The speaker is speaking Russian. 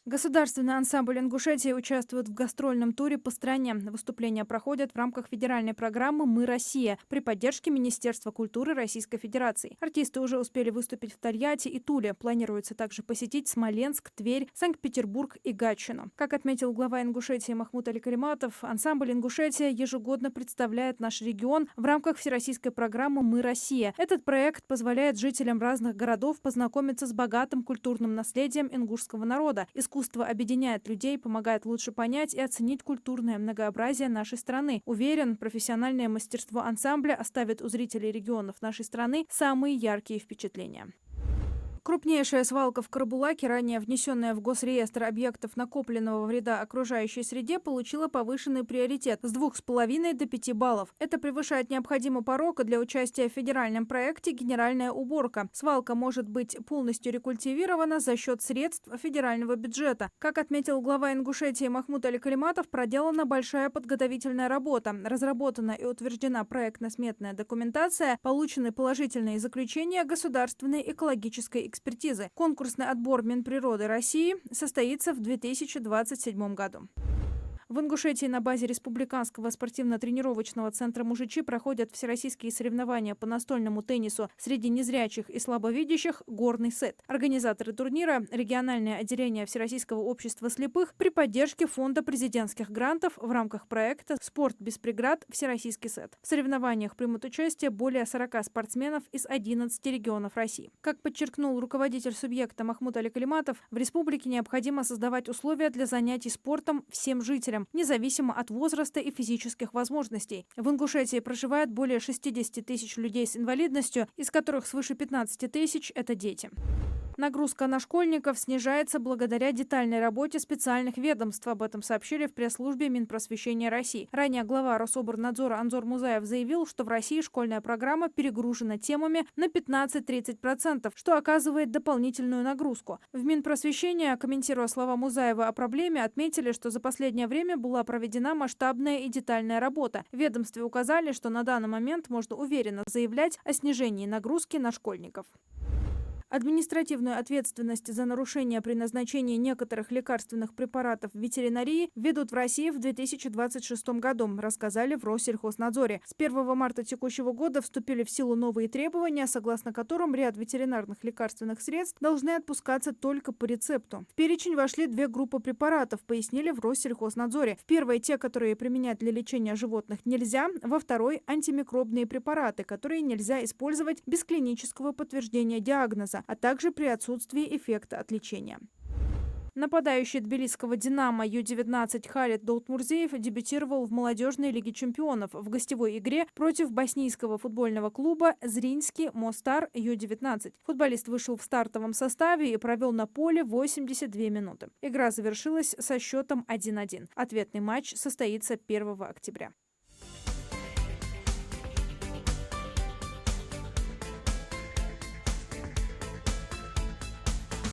Государственный ансамбль Ингушетии участвует в гастрольном туре по стране. Выступления проходят в рамках федеральной программы «Мы Россия» при поддержке Министерства культуры Российской Федерации. Артисты уже успели выступить в Тольятти и Туле. Планируется также посетить Смоленск, Тверь, Санкт-Петербург и Гатчину. Как отметил глава Ингушетии Махмуд Аликалиматов, ансамбль Ингушетия ежегодно представляет наш регион в рамках всероссийской программы «Мы Россия». Этот проект позволяет жителям разных городов познакомиться с богатым культурным наследием ингушского народа. Искусство объединяет людей, помогает лучше понять и оценить культурное многообразие нашей страны. Уверен, профессиональное мастерство ансамбля оставит у зрителей регионов нашей страны самые яркие впечатления. Крупнейшая свалка в Карабулаке, ранее внесенная в Госреестр объектов накопленного вреда окружающей среде, получила повышенный приоритет с 2,5 до 5 баллов. Это превышает необходимый порог для участия в федеральном проекте «Генеральная уборка». Свалка может быть полностью рекультивирована за счет средств федерального бюджета. Как отметил глава Ингушетии Махмуд Аликалиматов, проделана большая подготовительная работа. Разработана и утверждена проектно-сметная документация, получены положительные заключения государственной экологической экспертизы. Конкурсный отбор Минприроды России состоится в 2027 году. В Ингушетии на базе Республиканского спортивно-тренировочного центра «Мужичи» проходят всероссийские соревнования по настольному теннису среди незрячих и слабовидящих «Горный сет». Организаторы турнира – региональное отделение Всероссийского общества слепых при поддержке Фонда президентских грантов в рамках проекта «Спорт без преград. Всероссийский сет». В соревнованиях примут участие более 40 спортсменов из 11 регионов России. Как подчеркнул руководитель субъекта Махмуд Аликалиматов, в республике необходимо создавать условия для занятий спортом всем жителям, независимо от возраста и физических возможностей. В Ингушетии проживает более 60 тысяч людей с инвалидностью, из которых свыше 15 тысяч – это дети. Нагрузка на школьников снижается благодаря детальной работе специальных ведомств. Об этом сообщили в пресс-службе Минпросвещения России. Ранее глава Рособорнадзора Анзор Музаев заявил, что в России школьная программа перегружена темами на 15–30%, что оказывает дополнительную нагрузку. В Минпросвещении, комментируя слова Музаева о проблеме, отметили, что за последнее время была проведена масштабная и детальная работа. В ведомстве указали, что на данный момент можно уверенно заявлять о снижении нагрузки на школьников. Административную ответственность за нарушение при назначении некоторых лекарственных препаратов в ветеринарии введут в России в 2026 году, рассказали в Россельхознадзоре. С 1 марта текущего года вступили в силу новые требования, согласно которым ряд ветеринарных лекарственных средств должны отпускаться только по рецепту. В перечень вошли две группы препаратов, пояснили в Россельхознадзоре. В первой – те, которые применять для лечения животных нельзя, во второй – антимикробные препараты, которые нельзя использовать без клинического подтверждения диагноза, а также при отсутствии эффекта от лечения. Нападающий тбилисского «Динамо» Ю-19 Халид Долтмурзеев дебютировал в молодежной лиге чемпионов в гостевой игре против боснийского футбольного клуба «Зриньский Мостар» Ю-19. Футболист вышел в стартовом составе и провел на поле 82 минуты. Игра завершилась со счетом 1-1. Ответный матч состоится 1 октября.